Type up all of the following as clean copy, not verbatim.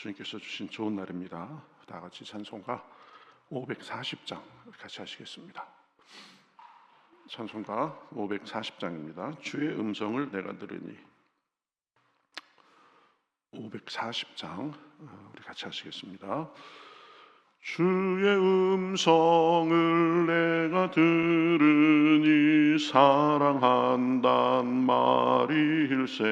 주님께서 주신 좋은 날입니다. 다 같이 찬송가 540장 같이 하시겠습니다. 찬송가 540장입니다. 주의 음성을 내가 들으니. 540장 우리 같이 하시겠습니다. 주의 음성을 내가 들으니 사랑한단 말일세.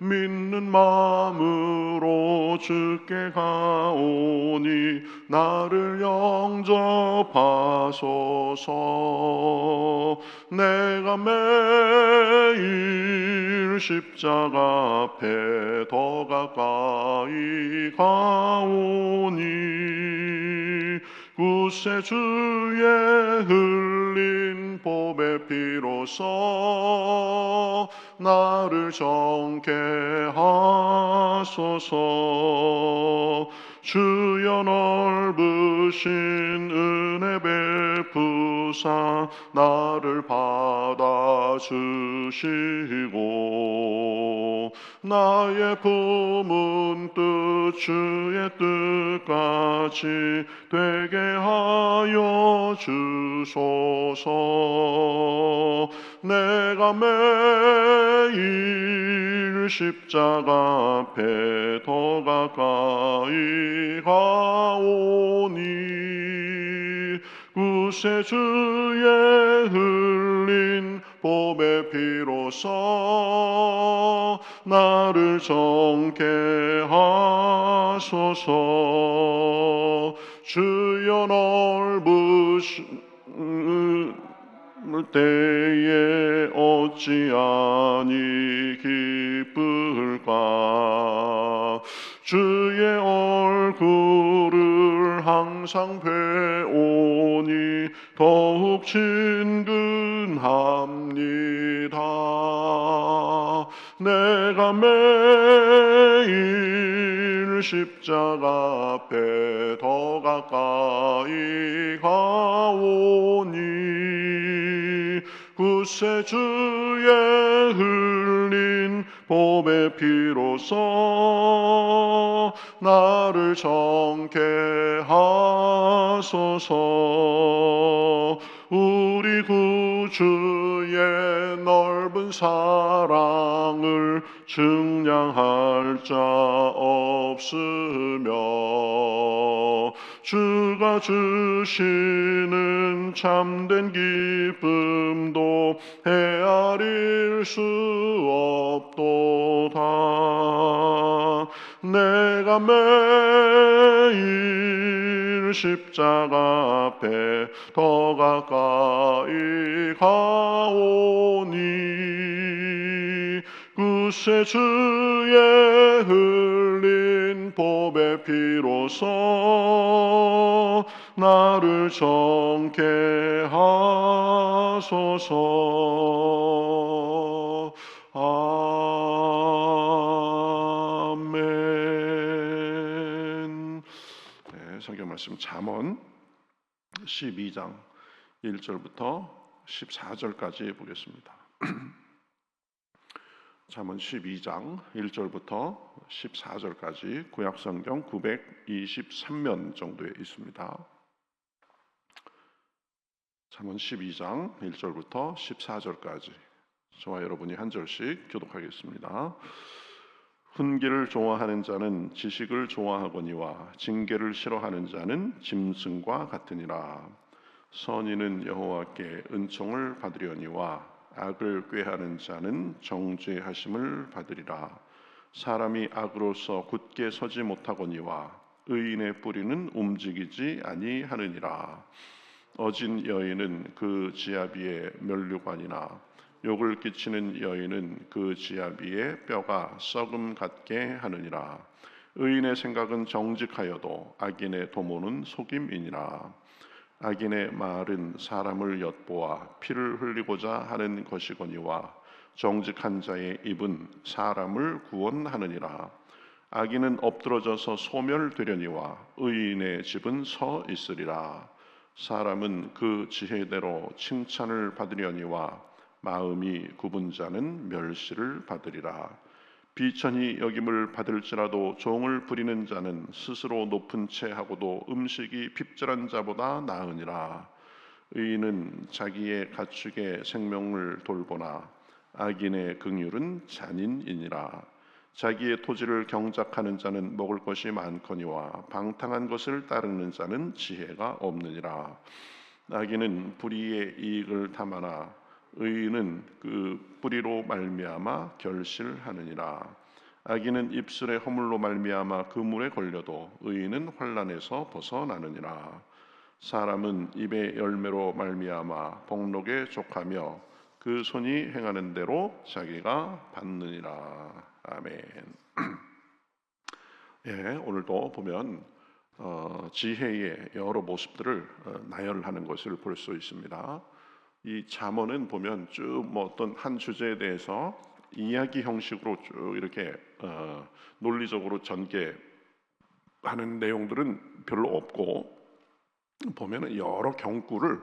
믿는 마음으로 주께 가오니 나를 영접하소서. 내가 매일 십자가 앞에 더 가까이 가오니 구세주의 흘린 보배 피로써 나를 정케 하소서. 주여 넓으신 은혜 베푸사 나를 받아주시고 나의 품은 뜻 주의 뜻까지 되게 하여 주소서. 내가 매일 십자가 앞에 더 가까이 가오니 구세주의 흘린 보배 피로써 나를 정케 하소서. 주여 넓으신 때에 어찌하니 기쁠까. 주의 얼굴을 항상 배우니 더욱 친근합니다. 내가 매일 십자가 앞에 더 가까이 가오니 구세주의 흘린 보배 피로써 나를 정케 하소서. 우리 구주의 넓은 사랑을 증량할 자 없으며 주가 주시는 참된 기쁨도 헤아릴 수 없도다. 내가 매일 십자가 앞에 더 가까이 가오니 구세주의 흘린 보배 피로써 나를 정케 하소서. 아멘. 네, 성경 말씀 잠언 12장 1절부터 14절까지 보겠습니다. 잠언 12장 1절부터 14절까지 구약성경 923면 정도에 있습니다. 잠언 12장 1절부터 14절까지 저와 여러분이 한 절씩 교독하겠습니다. 훈계를 좋아하는 자는 지식을 좋아하거니와 징계를 싫어하는 자는 짐승과 같으니라. 선인은 여호와께 은총을 받으려니와 악을 꾀하는 자는 정죄하심을 받으리라. 사람이 악으로서 굳게 서지 못하거니와 의인의 뿌리는 움직이지 아니하느니라. 어진 여인은 그 지압 위에 면류관이나 욕을 끼치는 여인은 그 지압 위에 뼈가 썩음 같게 하느니라. 의인의 생각은 정직하여도 악인의 도모는 속임이니라. 악인의 말은 사람을 엿보아 피를 흘리고자 하는 것이거니와 정직한 자의 입은 사람을 구원하느니라. 악인은 엎드러져서 소멸되려니와 의인의 집은 서 있으리라. 사람은 그 지혜대로 칭찬을 받으려니와 마음이 굽은 자는 멸시를 받으리라. 비천히 여김을 받을지라도 종을 부리는 자는 스스로 높은 채 하고도 음식이 핍절한 자보다 나으니라. 의인은 자기의 가축의 생명을 돌보나 악인의 긍휼은 잔인이니라. 자기의 토지를 경작하는 자는 먹을 것이 많거니와 방탕한 것을 따르는 자는 지혜가 없느니라. 악인은 불의의 이익을 탐하나 의인은 그 뿌리로 말미암아 결실하느니라. 악인은 입술의 허물로 말미암아 그 물에 걸려도 의인은 환난에서 벗어나느니라. 사람은 입의 열매로 말미암아 복록에 족하며 그 손이 행하는 대로 자기가 받느니라. 아멘. 예, 오늘도 보면 지혜의 여러 모습들을 나열하는 것을 볼 수 있습니다. 이 잠언은 보면 쭉 뭐 어떤 한 주제에 대해서 이야기 형식으로 쭉 이렇게 논리적으로 전개하는 내용들은 별로 없고, 보면은 여러 경구를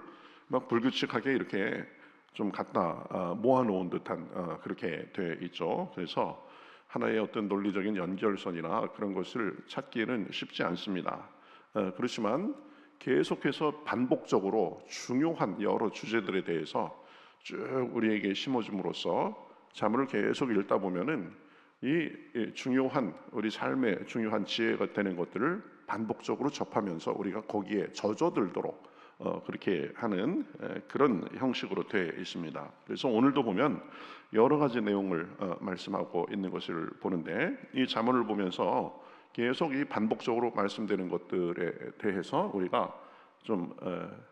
막 불규칙하게 이렇게 좀 갖다 모아놓은 듯한 그렇게 돼 있죠. 그래서 하나의 어떤 논리적인 연결선이나 그런 것을 찾기는 쉽지 않습니다. 그렇지만 계속해서 반복적으로 중요한 여러 주제들에 대해서 쭉 우리에게 심어줌으로써 잠언을 계속 읽다 보면은 이 중요한 우리 삶의 중요한 지혜가 되는 것들을 반복적으로 접하면서 우리가 거기에 젖어들도록 그렇게 하는 그런 형식으로 되어 있습니다. 그래서 오늘도 보면 여러 가지 내용을 말씀하고 있는 것을 보는데, 이 잠언을 보면서 계속 이 반복적으로 말씀되는 것들에 대해서 우리가 좀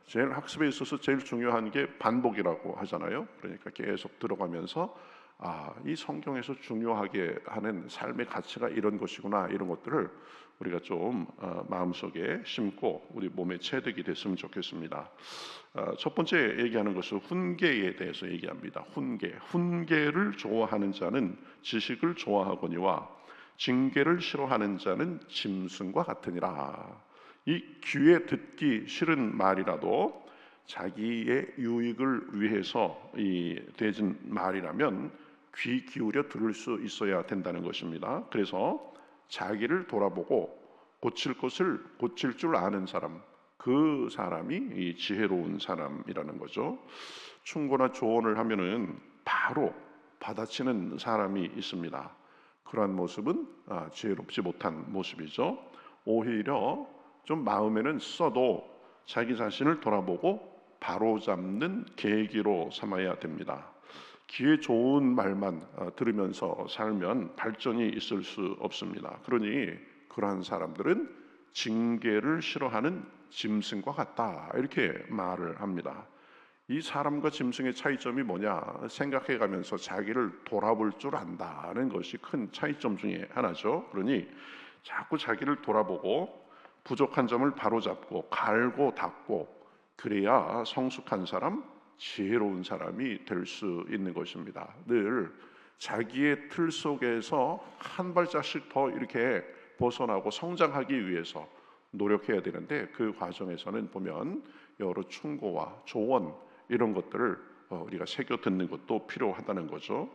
제일 학습에 있어서 제일 중요한 게 반복이라고 하잖아요. 그러니까 계속 들어가면서 이 성경에서 중요하게 하는 삶의 가치가 이런 것이구나, 이런 것들을 우리가 좀 마음속에 심고 우리 몸에 체득이 됐으면 좋겠습니다. 첫 번째 얘기하는 것은 훈계에 대해서 얘기합니다. 훈계를 좋아하는 자는 지식을 좋아하거니와 징계를 싫어하는 자는 짐승과 같으니라. 이 귀에 듣기 싫은 말이라도 자기의 유익을 위해서 되진 말이라면 귀 기울여 들을 수 있어야 된다는 것입니다. 그래서 자기를 돌아보고 고칠 것을 고칠 줄 아는 사람, 그 사람이 이 지혜로운 사람이라는 거죠. 충고나 조언을 하면은 바로 받아치는 사람이 있습니다. 그러한 모습은 지혜롭지 못한 모습이죠. 오히려 좀 마음에는 써도 자기 자신을 돌아보고 바로잡는 계기로 삼아야 됩니다. 귀에 좋은 말만 들으면서 살면 발전이 있을 수 없습니다. 그러니 그러한 사람들은 징계를 싫어하는 짐승과 같다, 이렇게 말을 합니다. 이 사람과 짐승의 차이점이 뭐냐 생각해가면서 자기를 돌아볼 줄 안다는 것이 큰 차이점 중에 하나죠. 그러니 자꾸 자기를 돌아보고 부족한 점을 바로잡고 갈고 닦고, 그래야 성숙한 사람, 지혜로운 사람이 될 수 있는 것입니다. 늘 자기의 틀 속에서 한 발짝씩 더 이렇게 벗어나고 성장하기 위해서 노력해야 되는데, 그 과정에서는 보면 여러 충고와 조언, 이런 것들을 우리가 새겨 듣는 것도 필요하다는 거죠.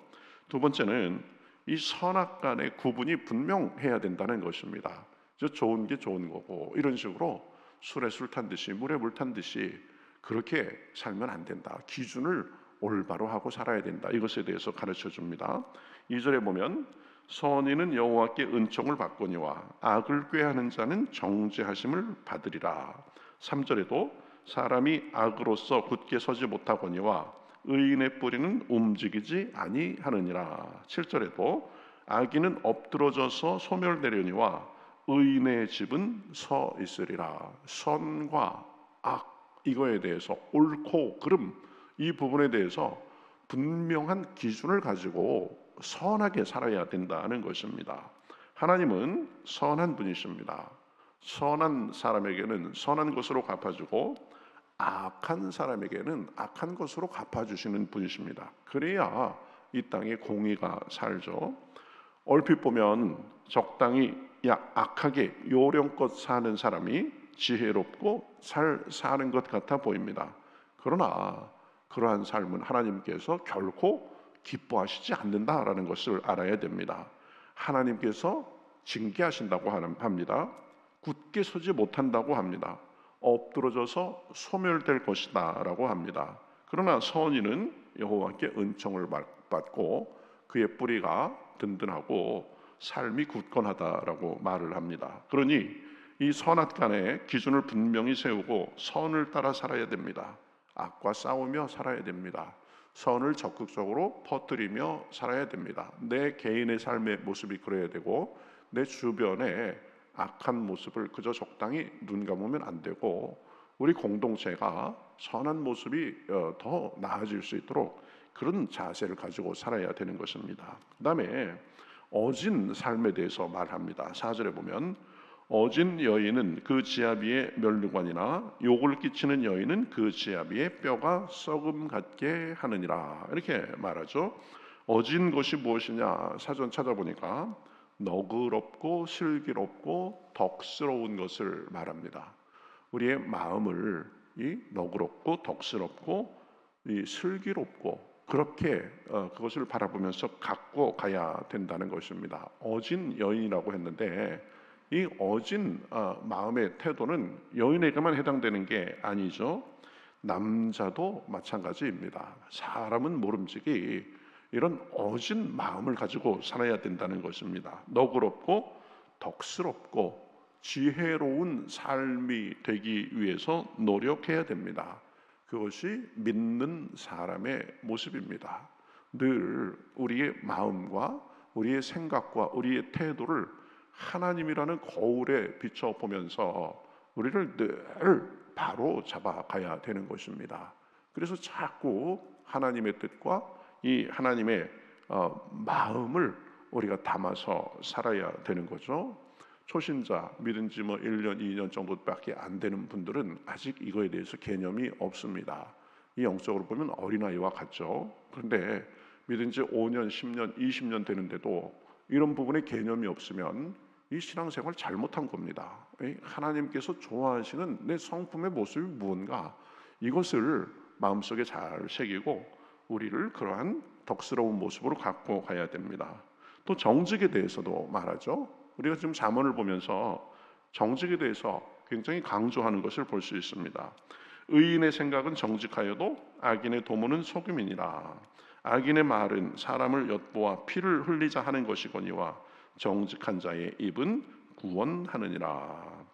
두 번째는 이 선악 간의 구분이 분명해야 된다는 것입니다. 좋은 게 좋은 거고, 이런 식으로 술에 술 탄 듯이 물에 물 탄 듯이 그렇게 살면 안 된다. 기준을 올바로 하고 살아야 된다. 이것에 대해서 가르쳐 줍니다. 2절에 보면 선인은 여호와께 은총을 받거니와 악을 꾀하는 자는 정죄하심을 받으리라. 3절에도 사람이 악으로서 굳게 서지 못하거니와 의인의 뿌리는 움직이지 아니하느니라. 7절에도 악인은 엎드러져서 소멸되려니와 의인의 집은 서 있으리라. 선과 악, 이거에 대해서 옳고 그름, 이 부분에 대해서 분명한 기준을 가지고 선하게 살아야 된다는 것입니다. 하나님은 선한 분이십니다. 선한 사람에게는 선한 것으로 갚아주고 악한 사람에게는 악한 것으로 갚아주시는 분이십니다. 그래야 이 땅에 공의가 살죠. 얼핏 보면 적당히 악하게 요령껏 사는 사람이 지혜롭고 사는 것 같아 보입니다. 그러나 그러한 삶은 하나님께서 결코 기뻐하시지 않는다라는 것을 알아야 됩니다. 하나님께서 징계하신다고 합니다. 굳게 서지 못한다고 합니다. 엎드러져서 소멸될 것이다 라고 합니다. 그러나 선인은 여호와께 은총을 받고 그의 뿌리가 든든하고 삶이 굳건하다라고 말을 합니다. 그러니 이 선악간의 기준을 분명히 세우고 선을 따라 살아야 됩니다. 악과 싸우며 살아야 됩니다. 선을 적극적으로 퍼뜨리며 살아야 됩니다. 내 개인의 삶의 모습이 그래야 되고 내 주변에 악한 모습을 그저 적당히 눈 감으면 안 되고 우리 공동체가 선한 모습이 더 나아질 수 있도록 그런 자세를 가지고 살아야 되는 것입니다. 그 다음에 어진 삶에 대해서 말합니다. 4절에 보면 어진 여인은 그 지압 위에 멸류관이나 욕을 끼치는 여인은 그 지압 위에 뼈가 썩음 같게 하느니라 이렇게 말하죠. 어진 것이 무엇이냐 사전 찾아보니까 너그럽고 슬기롭고 덕스러운 것을 말합니다. 우리의 마음을 이 너그럽고 덕스럽고 이 슬기롭고 그렇게 그것을 바라보면서 갖고 가야 된다는 것입니다. 어진 여인이라고 했는데 이 어진 마음의 태도는 여인에게만 해당되는 게 아니죠. 남자도 마찬가지입니다. 사람은 모름지기 이런 어진 마음을 가지고 살아야 된다는 것입니다. 너그럽고 덕스럽고 지혜로운 삶이 되기 위해서 노력해야 됩니다. 그것이 믿는 사람의 모습입니다. 늘 우리의 마음과 우리의 생각과 우리의 태도를 하나님이라는 거울에 비춰보면서 우리를 늘 바로 잡아가야 되는 것입니다. 그래서 자꾸 하나님의 뜻과 이 하나님의 마음을 우리가 담아서 살아야 되는 거죠. 초신자 믿은 지 1년, 2년 정도밖에 안 되는 분들은 아직 이거에 대해서 개념이 없습니다. 이 영적으로 보면 어린아이와 같죠. 그런데 믿은 지 5년, 10년, 20년 되는데도 이런 부분에 개념이 없으면 이 신앙생활 잘못한 겁니다. 하나님께서 좋아하시는 내 성품의 모습이 무언가 이것을 마음속에 잘 새기고 우리를 그러한 덕스러운 모습으로 갖고 가야 됩니다. 또 정직에 대해서도 말하죠. 우리가 지금 잠언을 보면서 정직에 대해서 굉장히 강조하는 것을 볼 수 있습니다. 의인의 생각은 정직하여도 악인의 도모는 속임이니라. 악인의 말은 사람을 엿보아 피를 흘리자 하는 것이거니와 정직한 자의 입은 구원하느니라.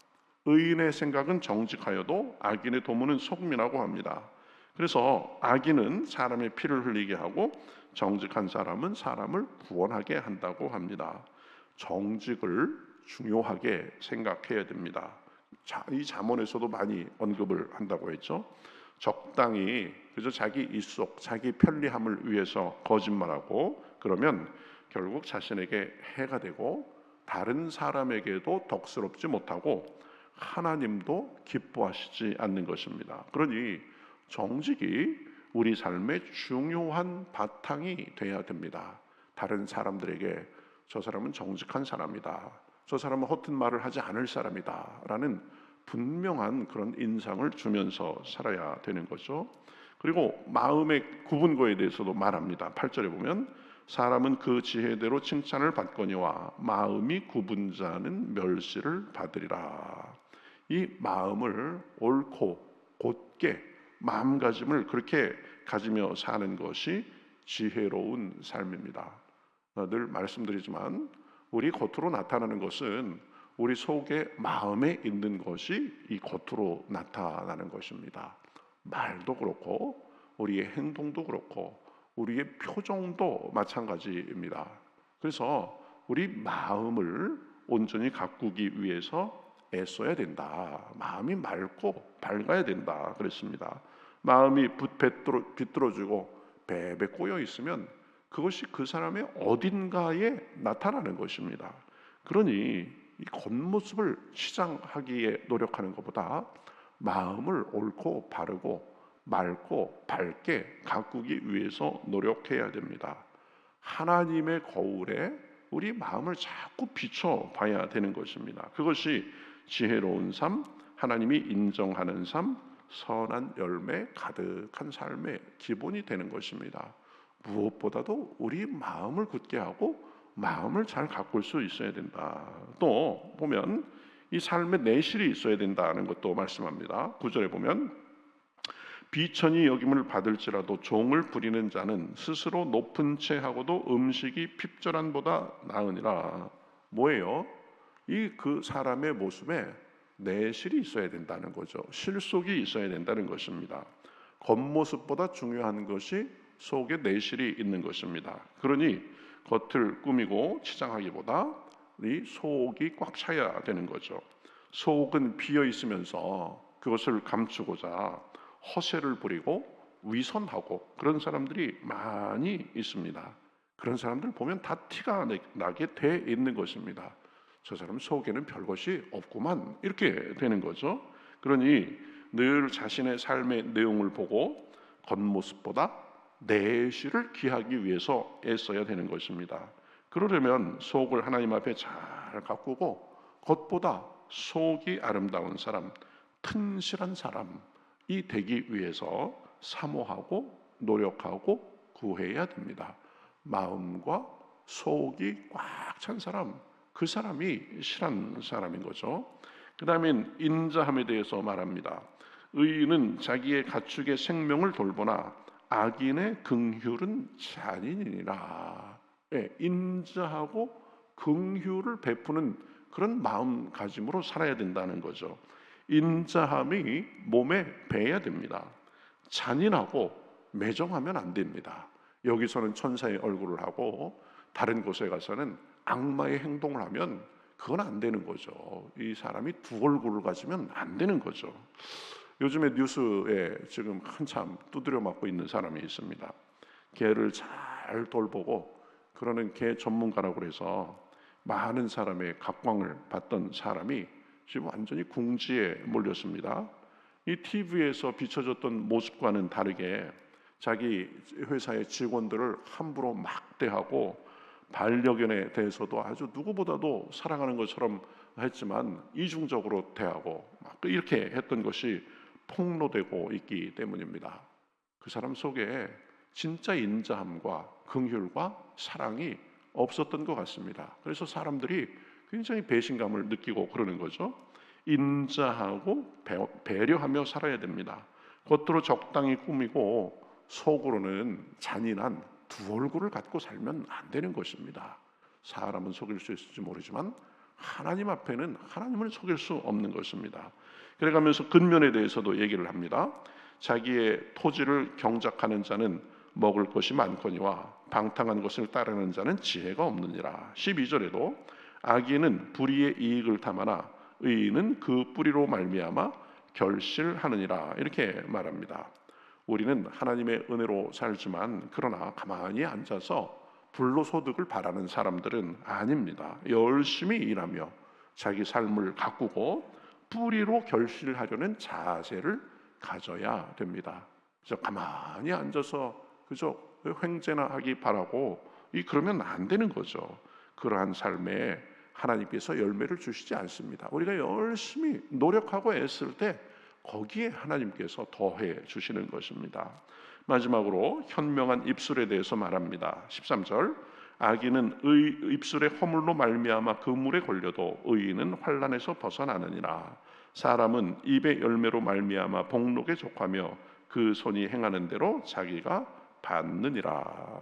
의인의 생각은 정직하여도 악인의 도모는 속임이라고 합니다. 그래서 악인은 사람의 피를 흘리게 하고 정직한 사람은 사람을 구원하게 한다고 합니다. 정직을 중요하게 생각해야 됩니다. 이 잠언에서도 많이 언급을 한다고 했죠. 적당히 그저 자기 입속, 자기 편리함을 위해서 거짓말하고 그러면 결국 자신에게 해가 되고 다른 사람에게도 덕스럽지 못하고 하나님도 기뻐하시지 않는 것입니다. 그러니 정직이 우리 삶의 중요한 바탕이 돼야 됩니다. 다른 사람들에게 저 사람은 정직한 사람이다, 저 사람은 허튼 말을 하지 않을 사람이다 라는 분명한 그런 인상을 주면서 살아야 되는 거죠. 그리고 마음의 구분거에 대해서도 말합니다. 8절에 보면 사람은 그 지혜대로 칭찬을 받거니와 마음이 굽은 자는 멸시를 받으리라. 이 마음을 옳고 곧게 마음가짐을 그렇게 가지며 사는 것이 지혜로운 삶입니다. 늘 말씀드리지만 우리 겉으로 나타나는 것은 우리 속에 마음에 있는 것이 이 겉으로 나타나는 것입니다. 말도 그렇고 우리의 행동도 그렇고 우리의 표정도 마찬가지입니다. 그래서 우리 마음을 온전히 가꾸기 위해서 애써야 된다. 마음이 맑고 밝아야 된다 그랬습니다. 마음이 비뚤어지고 배배 꼬여 있으면 그것이 그 사람의 어딘가에 나타나는 것입니다. 그러니 이 겉모습을 치장하기에 노력하는 것보다 마음을 옳고 바르고 맑고 밝게 가꾸기 위해서 노력해야 됩니다. 하나님의 거울에 우리 마음을 자꾸 비춰봐야 되는 것입니다. 그것이 지혜로운 삶, 하나님이 인정하는 삶, 선한 열매 가득한 삶의 기본이 되는 것입니다. 무엇보다도 우리 마음을 굳게 하고 마음을 잘 가꿀 수 있어야 된다. 또 보면 이 삶의 내실이 있어야 된다는 것도 말씀합니다. 9절에 보면 비천이 여김을 받을지라도 종을 부리는 자는 스스로 높은 채 하고도 음식이 핍절한보다 나으니라. 뭐예요? 이 그 사람의 모습에 내실이 있어야 된다는 거죠. 실속이 있어야 된다는 것입니다. 겉모습보다 중요한 것이 속에 내실이 있는 것입니다. 그러니 겉을 꾸미고 치장하기보다 이 속이 꽉 차야 되는 거죠. 속은 비어 있으면서 그것을 감추고자 허세를 부리고 위선하고 그런 사람들이 많이 있습니다. 그런 사람들 보면 다 티가 나게 돼 있는 것입니다. 저 사람 속에는 별것이 없구만, 이렇게 되는 거죠. 그러니 늘 자신의 삶의 내용을 보고 겉모습보다 내실을 기하기 위해서 애써야 되는 것입니다. 그러려면 속을 하나님 앞에 잘 가꾸고 겉보다 속이 아름다운 사람, 튼실한 사람이 되기 위해서 사모하고 노력하고 구해야 됩니다. 마음과 속이 꽉 찬 사람, 그 사람이 실한 사람인 거죠. 그 다음엔 인자함에 대해서 말합니다. 의인은 자기의 가축의 생명을 돌보나 악인의 긍휼은 잔인이니라. 예, 인자하고 긍휼을 베푸는 그런 마음가짐으로 살아야 된다는 거죠. 인자함이 몸에 배야 됩니다. 잔인하고 매정하면 안 됩니다. 여기서는 천사의 얼굴을 하고 다른 곳에 가서는 악마의 행동을 하면 그건 안 되는 거죠. 이 사람이 두 얼굴을 가지면 안 되는 거죠. 요즘에 뉴스에 지금 한참 두드려 맞고 있는 사람이 있습니다. 개를 잘 돌보고 그러는 개 전문가라고 해서 많은 사람의 각광을 받던 사람이 지금 완전히 궁지에 몰렸습니다. 이 TV에서 비춰졌던 모습과는 다르게 자기 회사의 직원들을 함부로 막대하고 반려견에 대해서도 아주 누구보다도 사랑하는 것처럼 했지만 이중적으로 대하고 막 이렇게 했던 것이 폭로되고 있기 때문입니다. 그 사람 속에 진짜 인자함과 긍휼과 사랑이 없었던 것 같습니다. 그래서 사람들이 굉장히 배신감을 느끼고 그러는 거죠. 인자하고 배려하며 살아야 됩니다. 겉으로 적당히 꾸미고 속으로는 잔인한 두 얼굴을 갖고 살면 안 되는 것입니다. 사람은 속일 수 있을지 모르지만 하나님 앞에는 하나님을 속일 수 없는 것입니다. 그래가면서 근면에 대해서도 얘기를 합니다. 자기의 토지를 경작하는 자는 먹을 것이 많거니와 방탕한 것을 따르는 자는 지혜가 없느니라. 12절에도 악인은 불의의 이익을 탐하나 의인은 그 뿌리로 말미암아 결실하느니라, 이렇게 말합니다. 우리는 하나님의 은혜로 살지만 그러나 가만히 앉아서 불로소득을 바라는 사람들은 아닙니다. 열심히 일하며 자기 삶을 가꾸고 뿌리로 결실하려는 자세를 가져야 됩니다. 그래서 가만히 앉아서 그저 횡재나 하기 바라고 그러면 안 되는 거죠. 그러한 삶에 하나님께서 열매를 주시지 않습니다. 우리가 열심히 노력하고 애쓸 때 거기에 하나님께서 더해 주시는 것입니다. 마지막으로 현명한 입술에 대해서 말합니다. 13절 악인은 입술의 허물로 말미암아 그 물에 걸려도 의인은 환난에서 벗어나느니라. 사람은 입의 열매로 말미암아 복록에 족하며 그 손이 행하는 대로 자기가 받느니라.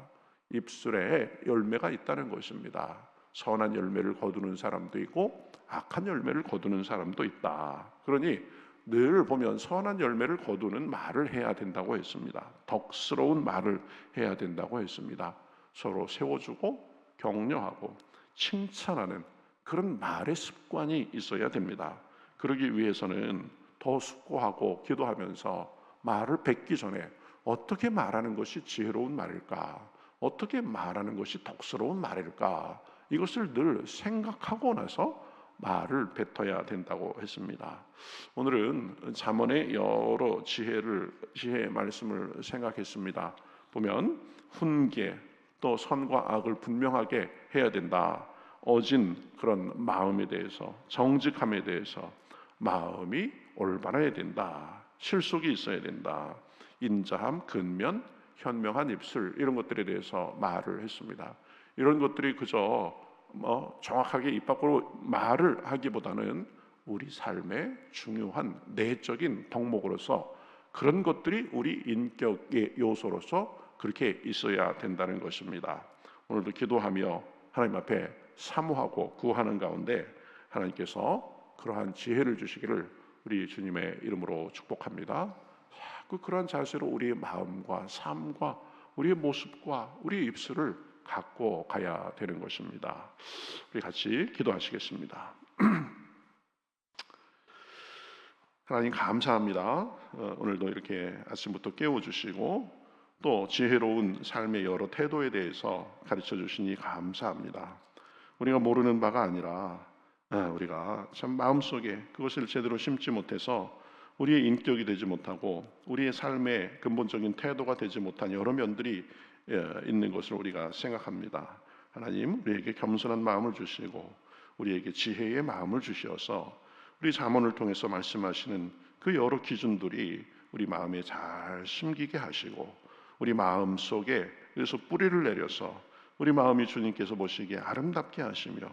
입술에 열매가 있다는 것입니다. 선한 열매를 거두는 사람도 있고 악한 열매를 거두는 사람도 있다. 그러니 늘 보면 선한 열매를 거두는 말을 해야 된다고 했습니다. 덕스러운 말을 해야 된다고 했습니다. 서로 세워주고 격려하고 칭찬하는 그런 말의 습관이 있어야 됩니다. 그러기 위해서는 더 숙고하고 기도하면서 말을 뱉기 전에 어떻게 말하는 것이 지혜로운 말일까? 어떻게 말하는 것이 덕스러운 말일까? 이것을 늘 생각하고 나서 말을 뱉어야 된다고 했습니다. 오늘은 잠언의 여러 지혜의 말씀을 생각했습니다. 보면 훈계, 또 선과 악을 분명하게 해야 된다. 어진 그런 마음에 대해서, 정직함에 대해서 마음이 올바라야 된다. 실속이 있어야 된다. 인자함, 근면, 현명한 입술, 이런 것들에 대해서 말을 했습니다. 이런 것들이 그저 정확하게 입 밖으로 말을 하기보다는 우리 삶의 중요한 내적인 덕목으로서 그런 것들이 우리 인격의 요소로서 그렇게 있어야 된다는 것입니다. 오늘도 기도하며 하나님 앞에 사모하고 구하는 가운데 하나님께서 그러한 지혜를 주시기를 우리 주님의 이름으로 축복합니다. 자꾸 그러한 자세로 우리의 마음과 삶과 우리의 모습과 우리의 입술을 갖고 가야 되는 것입니다. 우리 같이 기도하시겠습니다. 하나님 감사합니다. 오늘도 이렇게 아침부터 깨워주시고 또 지혜로운 삶의 여러 태도에 대해서 가르쳐 주시니 감사합니다. 우리가 모르는 바가 아니라 우리가 참 마음속에 그것을 제대로 심지 못해서 우리의 인격이 되지 못하고 우리의 삶의 근본적인 태도가 되지 못한 여러 면들이 있는 것을 우리가 생각합니다. 하나님 우리에게 겸손한 마음을 주시고 우리에게 지혜의 마음을 주시어서 우리 잠언을 통해서 말씀하시는 그 여러 기준들이 우리 마음에 잘 심기게 하시고 우리 마음 속에 그래서 뿌리를 내려서 우리 마음이 주님께서 보시기에 아름답게 하시며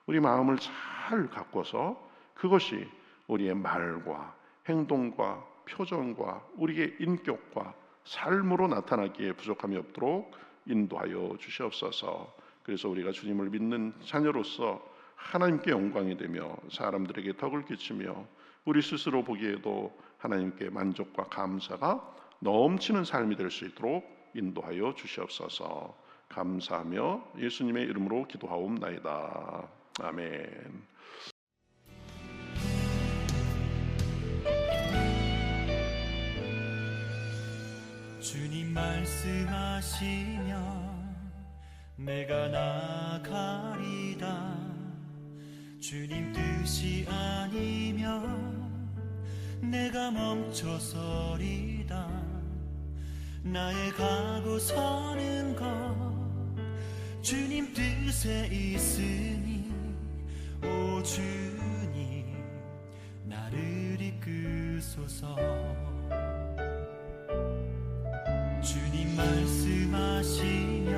우리 마음을 잘 가꿔서 그것이 우리의 말과 행동과 표정과 우리의 인격과 삶으로 나타나기에 부족함이 없도록 인도하여 주시옵소서. 그래서 우리가 주님을 믿는 자녀로서 하나님께 영광이 되며 사람들에게 덕을 끼치며 우리 스스로 보기에도 하나님께 만족과 감사가 넘치는 삶이 될 수 있도록 인도하여 주시옵소서. 감사하며 예수님의 이름으로 기도하옵나이다. 아멘. 주님 말씀하시면 내가 나가리다. 주님 뜻이 아니면 내가 멈춰서리다. 나의 가고 서는 것 주님 뜻에 있으니 오 주님 나를 이끄소서. 주님 말씀하시면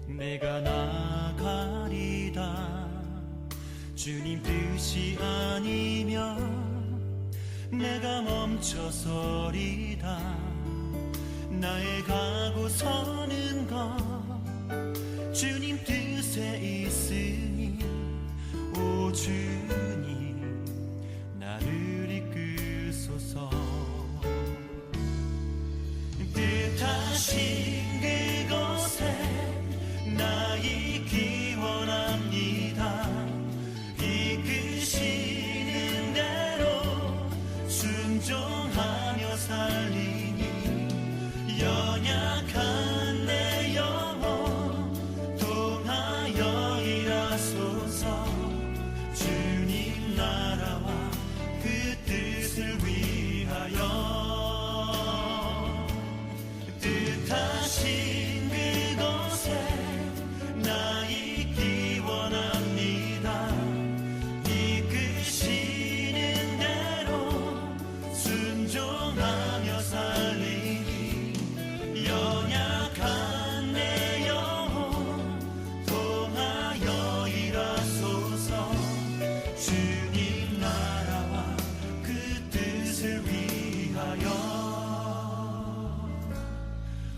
내가 나가리다. 주님 뜻이 아니면 내가 멈춰서리다. 나의 가고 서는 것 주님 뜻에 있으니 오 주님 나를 이끄소서. 뜻하신 그곳에 나 있기 원합니다. 이끄시는 대로 순종하며 살리니 연약한 내 영혼 통하여 일하소서. 주님 나라와 그 뜻을 위하여 뜻하신 그곳에 나 있기 원합니다. 이끄시는 대로 순종하며 살리니 연약한 내 영혼 통하여 일하소서. 주님 나라와 그 뜻을 위하여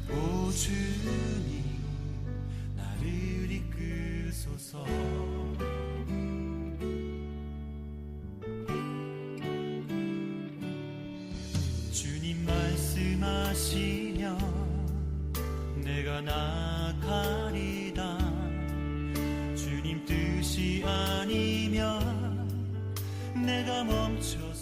오 주님 나를 이끄소서. 주님 말씀하시면 내가 나가리다. 주님 뜻이 아니면 내가 멈춰